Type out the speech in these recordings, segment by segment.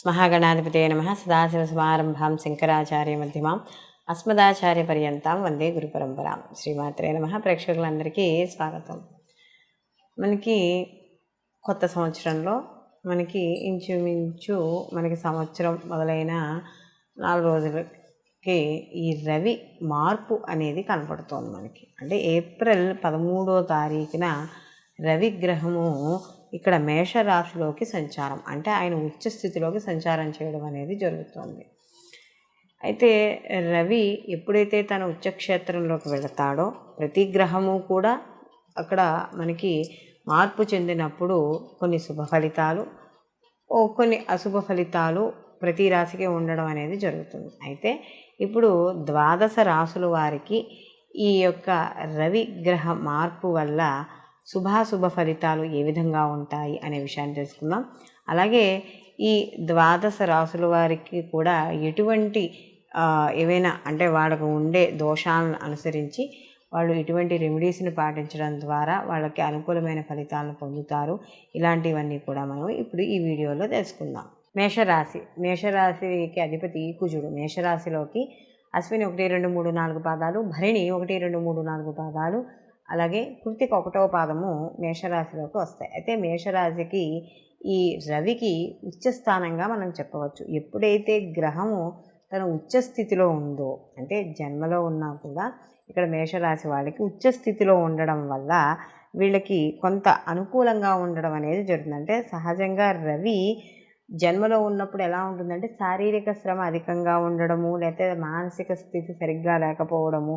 మహాగణాధిపతయ నమః. సదాశివసమారంభాం శంకరాచార్యమధ్యమాం అస్మదాచార్యపర్యంతం వందే గురుపరంపరాం. శ్రీమాత్రే నమః. ప్రేక్షకులందరికీ స్వాగతం. మనకి కొత్త సంవత్సరంలో మనకి ఇంచుమించు సంవత్సరం మొదలైన 4 రోజులకి ఈ రవి మార్పు అనేది కనపడుతోంది మనకి. అంటే ఏప్రిల్ 13వ తారీఖున రవి గ్రహము ఇక్కడ మేషరాశిలోకి సంచారం, అంటే ఆయన ఉచ్చ స్థితిలోకి సంచారం చేయడం అనేది జరుగుతుంది. అయితే రవి ఎప్పుడైతే తన ఉచ్చక్షేత్రంలోకి వెళతాడో ప్రతి గ్రహము కూడా అక్కడ మనకి మార్పు చెందినప్పుడు కొన్ని శుభ ఫలితాలు, కొన్ని అశుభ ఫలితాలు ప్రతి రాశికి ఉండడం అనేది జరుగుతుంది. అయితే ఇప్పుడు 12 రాశుల వారికి ఈ యొక్క రవి గ్రహ మార్పు వల్ల శుభాశుభ ఫలితాలు ఏ విధంగా ఉంటాయి అనే విషయాన్ని తెలుసుకుందాం. అలాగే ఈ 12 రాశుల వారికి కూడా ఎటువంటి ఏవైనా అంటే వాళ్ళకు ఉండే దోషాలను అనుసరించి వాళ్ళు ఇటువంటి రెమెడీస్ని పాటించడం ద్వారా వాళ్ళకి అనుకూలమైన ఫలితాలను పొందుతారు. ఇలాంటివన్నీ కూడా మనం ఇప్పుడు ఈ వీడియోలో తెలుసుకుందాం. మేషరాశికి అధిపతి కుజుడు. మేషరాశిలోకి అశ్విని 1, 2, 3, 4 పాదాలు, భరణి 1, 2, 3, 4 పాదాలు, అలాగే కృతిక 1వ పాదము మేషరాశిలోకి వస్తాయి. అయితే మేషరాశికి ఈ రవికి ఉచ్చస్థానంగా మనం చెప్పవచ్చు. ఎప్పుడైతే గ్రహము తన ఉచ్చస్థితిలో ఉందో, అంటే జన్మలో ఉన్నా కూడా ఇక్కడ మేషరాశి వాళ్ళకి ఉచ్చస్థితిలో ఉండడం వల్ల వీళ్ళకి కొంత అనుకూలంగా ఉండడం అనేది జరుగుతుంది. అంటే సహజంగా రవి జన్మలో ఉన్నప్పుడు ఎలా ఉంటుందంటే శారీరక శ్రమ అధికంగా ఉండడము, లేకపోతే మానసిక స్థితి సరిగ్గా లేకపోవడము,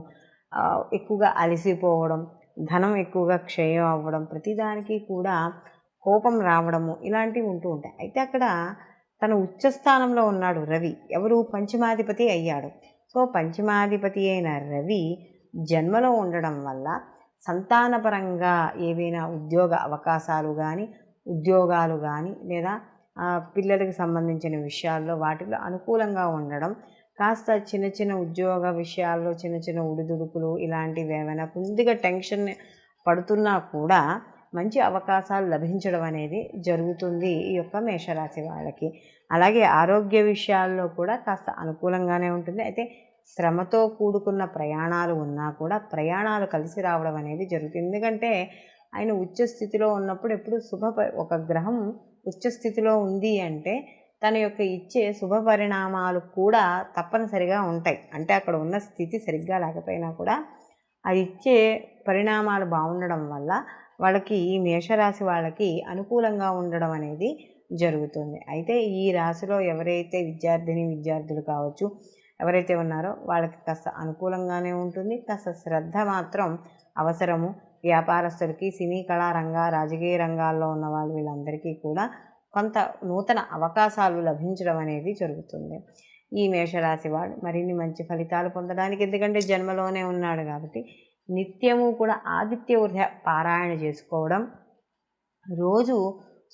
ఎక్కువగా అలసిపోవడం, ధనం ఎక్కువగా క్షయం అవ్వడం, ప్రతిదానికి కూడా కోపం రావడము, ఇలాంటివి ఉంటూ ఉంటాయి. అయితే అక్కడ తన ఉచ్చస్థానంలో ఉన్నాడు రవి. ఎవరు? పంచమాధిపతి అయ్యాడు. సో పంచమాధిపతి అయిన రవి జన్మలో ఉండడం వల్ల సంతానపరంగా ఏవైనా ఉద్యోగ అవకాశాలు కానీ, ఉద్యోగాలు కానీ, లేదా పిల్లలకి సంబంధించిన విషయాల్లో వాటిలో అనుకూలంగా ఉండడం, కాస్త చిన్న చిన్న ఉద్యోగ విషయాల్లో చిన్న చిన్న ఉడిదుడుకులు ఇలాంటివి ఏమైనా కొద్దిగా టెన్షన్ పడుతున్నా కూడా మంచి అవకాశాలు లభించడం అనేది జరుగుతుంది ఈ యొక్క మేషరాశి వాళ్ళకి. అలాగే ఆరోగ్య విషయాల్లో కూడా కాస్త అనుకూలంగానే ఉంటుంది. అయితే శ్రమతో కూడుకున్న ప్రయాణాలు ఉన్నా కూడా ప్రయాణాలు కలిసి రావడం అనేది జరుగుతుంది. ఎందుకంటే ఆయన ఉచ్చస్థితిలో ఉన్నప్పుడు ఎప్పుడు ఒక గ్రహం ఉచ్చస్థితిలో ఉంది అంటే తన యొక్క ఇచ్చే శుభ పరిణామాలు కూడా తప్పనిసరిగా ఉంటాయి. అంటే అక్కడ ఉన్న స్థితి సరిగ్గా లేకపోయినా కూడా అది ఇచ్చే పరిణామాలు బాగుండడం వల్ల వాళ్ళకి ఈ మేషరాశి వాళ్ళకి అనుకూలంగా ఉండడం అనేది జరుగుతుంది. అయితే ఈ రాశిలో ఎవరైతే విద్యార్థులు కావచ్చు, ఎవరైతే ఉన్నారో వాళ్ళకి కాస్త అనుకూలంగానే ఉంటుంది. కాస్త శ్రద్ధ మాత్రం అవసరము. వ్యాపారస్తులకి, సినీ కళారంగ, రాజకీయ రంగాల్లో ఉన్న వాళ్ళు వీళ్ళందరికీ కూడా కొంత నూతన అవకాశాలు లభించడం అనేది జరుగుతుంది. ఈ మేషరాశి వాడు మరిన్ని మంచి ఫలితాలు పొందడానికి, ఎందుకంటే జన్మలోనే ఉన్నాడు కాబట్టి నిత్యము కూడా ఆదిత్య హృదయ పారాయణ చేసుకోవడం, రోజు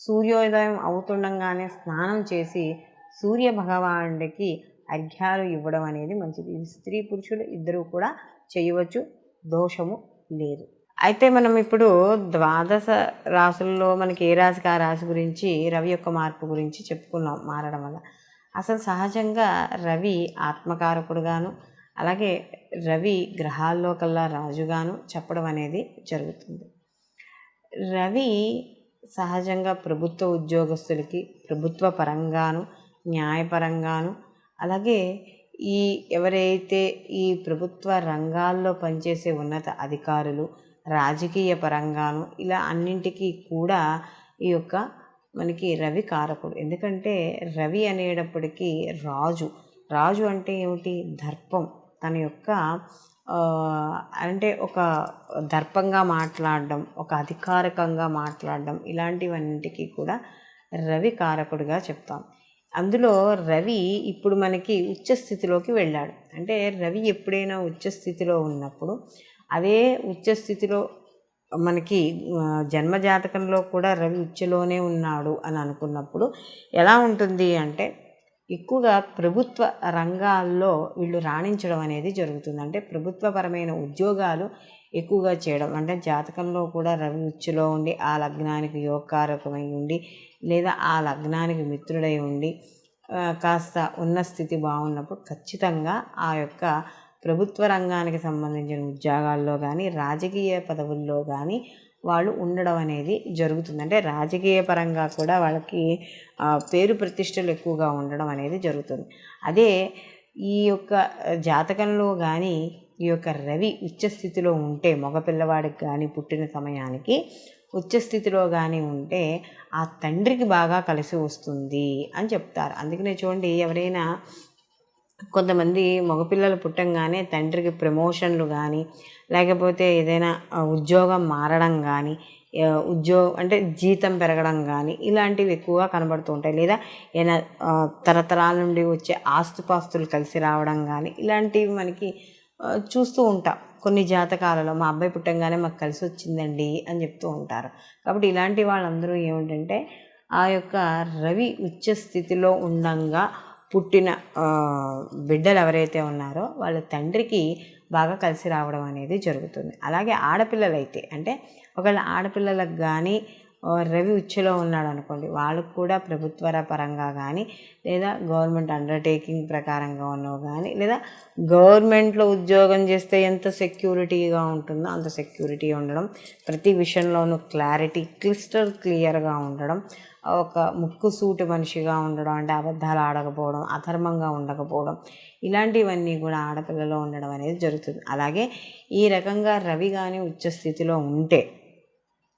సూర్యోదయం అవుతుండగానే స్నానం చేసి సూర్య భగవానుడికి అర్ఘ్యాలు ఇవ్వడం అనేది మంచిది. ఇది స్త్రీ పురుషులు ఇద్దరూ కూడా చేయవచ్చు, దోషము లేదు. అయితే మనం ఇప్పుడు 12 రాశుల్లో మనకి ఏ రాశికి ఆ రాశి గురించి రవి యొక్క మార్పు గురించి చెప్పుకున్నాం. మారడం వల్ల అసలు సహజంగా రవి ఆత్మకారకుడుగాను, అలాగే రవి గ్రహాల్లో కల్లా రాజుగాను చెప్పడం అనేది జరుగుతుంది. రవి సహజంగా ప్రభుత్వ ఉద్యోగస్తులకి ప్రభుత్వ పరంగాను, న్యాయపరంగాను, అలాగే ఎవరైతే ఈ ప్రభుత్వ రంగాల్లో పనిచేసే ఉన్నత అధికారులు, రాజకీయ పరంగాను, ఇలా అన్నింటికీ కూడా ఈ యొక్క మనకి రవి కారకుడు. ఎందుకంటే రవి అనేటప్పటికీ రాజు అంటే ఏమిటి? దర్పం. తన యొక్క అంటే ఒక దర్పంగా మాట్లాడడం, ఒక అధికారికంగా మాట్లాడడం, ఇలాంటివన్నింటికీ కూడా రవి కారకుడిగా చెప్తాం. అందులో రవి ఇప్పుడు మనకి ఉచ్చస్థితిలోకి వెళ్ళాడు. అంటే రవి ఎప్పుడైనా ఉచ్చస్థితిలో ఉన్నప్పుడు, అదే ఉచ్చస్థితిలో మనకి జన్మజాతకంలో కూడా రవి ఉచ్చలోనే ఉన్నాడు అని అనుకున్నప్పుడు ఎలా ఉంటుంది అంటే ఎక్కువగా ప్రభుత్వ రంగాల్లో వీళ్ళు రాణించడం అనేది జరుగుతుంది. అంటే ప్రభుత్వపరమైన ఉద్యోగాలు ఎక్కువగా చేయడం, అంటే జాతకంలో కూడా రవి ఉచ్చులో ఉండి ఆ లగ్నానికి యోగకారకమై ఉండి, లేదా ఆ లగ్నానికి మిత్రుడై ఉండి కాస్త ఉన్న స్థితి బాగున్నప్పుడు ఖచ్చితంగా ఆ యొక్క ప్రభుత్వ రంగానికి సంబంధించిన ఉద్యోగాల్లో కానీ రాజకీయ పదవుల్లో కానీ వాళ్ళు ఉండడం అనేది జరుగుతుంది. అంటే రాజకీయ పరంగా కూడా వాళ్ళకి పేరు ప్రతిష్టలు ఎక్కువగా ఉండడం అనేది జరుగుతుంది. అదే ఈ యొక్క జాతకంలో కానీ ఈ యొక్క రవి ఉచ్చస్థితిలో ఉంటే మగపిల్లవాడికి కానీ పుట్టిన సమయానికి ఉచ్చస్థితిలో కానీ ఉంటే ఆ తండ్రికి బాగా కలిసి వస్తుంది అని చెప్తారు. అందుకనే చూడండి, ఎవరైనా కొంతమంది మగపిల్లలు పుట్టంగానే తండ్రికి ప్రమోషన్లు కానీ లేకపోతే ఏదైనా ఉద్యోగం మారడం కానీ అంటే జీతం పెరగడం కానీ ఇలాంటివి ఎక్కువగా కనబడుతూ ఉంటాయి. లేదా ఏదైనా తరతరాల నుండి వచ్చే ఆస్తుపాస్తులు కలిసి రావడం కానీ ఇలాంటివి మనకి చూస్తూ ఉంటాం. కొన్ని జాతకాలలో మా అబ్బాయి పుట్టంగానే మాకు కలిసి వచ్చిందండి అని చెప్తూ ఉంటారు. కాబట్టి ఇలాంటి వాళ్ళందరూ ఏమిటంటే ఆ యొక్క రవి ఉచ్చ స్థితిలో ఉండంగా పుట్టిన బిడ్డలు ఎవరైతే ఉన్నారో వాళ్ళ తండ్రికి బాగా కలిసి రావడం అనేది జరుగుతుంది. అలాగే ఆడపిల్లలైతే అంటే ఒకవేళ ఆడపిల్లలకు కానీ రవి ఉచ్చలో ఉన్నాడు అనుకోండి, వాళ్ళకు కూడా ప్రభుత్వ పరంగా కానీ లేదా గవర్నమెంట్ అండర్టేకింగ్ ప్రకారంగా ఉన్నవి కానీ లేదా గవర్నమెంట్లో ఉద్యోగం చేస్తే ఎంత సెక్యూరిటీగా ఉంటుందో అంత సెక్యూరిటీ ఉండడం, ప్రతి విషయంలోనూ క్లారిటీ క్లియర్గా ఉండడం, ఒక ముక్కు సూటి మనిషిగా ఉండడం, అంటే అబద్ధాలు ఆడకపోవడం, అధర్మంగా ఉండకపోవడం, ఇలాంటివన్నీ కూడా ఆడపిల్లలో ఉండడం అనేది జరుగుతుంది. అలాగే ఈ రకంగా రవి కానీ ఉచ్చస్థితిలో ఉంటే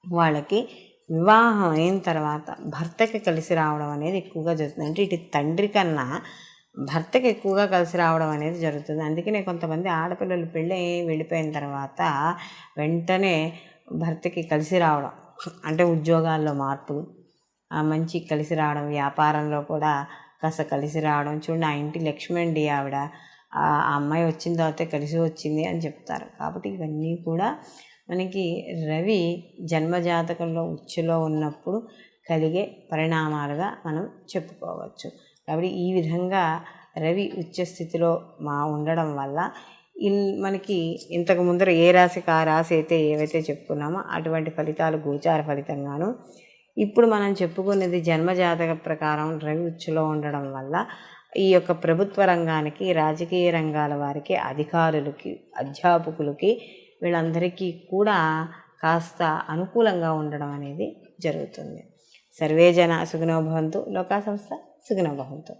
వాళ్ళకి వివాహం అయిన తర్వాత భర్తకి కలిసి రావడం అనేది ఎక్కువగా జరుగుతుంది. అంటే ఇటు తండ్రి కన్నా భర్తకి ఎక్కువగా కలిసి రావడం అనేది జరుగుతుంది. అందుకనే కొంతమంది ఆడపిల్లలు పెళ్ళి వెళ్ళిపోయిన తర్వాత వెంటనే భర్తకి కలిసి రావడం, అంటే ఉద్యోగాల్లో మార్పులు, మంచి కలిసి రావడం, వ్యాపారంలో కూడా కాస్త కలిసి రావడం. చూడండి, ఆ ఇంటి లక్ష్మి అండి ఆవిడ, ఆ అమ్మాయి వచ్చిన తర్వాతే కలిసి వచ్చింది అని చెప్తారు. కాబట్టి ఇవన్నీ కూడా మనకి రవి జన్మజాతకంలో ఉచ్చులో ఉన్నప్పుడు కలిగే పరిణామాలుగా మనం చెప్పుకోవచ్చు. కాబట్టి ఈ విధంగా రవి ఉచ్చస్థితిలో ఉండడం వల్ల మనకి ఇంతకు ముందర ఏ రాశికి ఆ రాశి అయితే ఏవైతే చెప్పుకున్నామో అటువంటి ఫలితాలు గోచార ఫలితంగాను, ఇప్పుడు మనం చెప్పుకునేది జన్మజాతక ప్రకారం రవి ఉచ్చులో ఉండడం వల్ల ఈ యొక్క ప్రభుత్వ రంగానికి, రాజకీయ రంగాల వారికి, అధికారులకి, అధ్యాపకులకి, వీళ్ళందరికీ కూడా కాస్త అనుకూలంగా ఉండడం అనేది జరుగుతుంది. సర్వే జన సుఖినో భవంతు, లోకా సంస్థ సుఖినో భవంతు.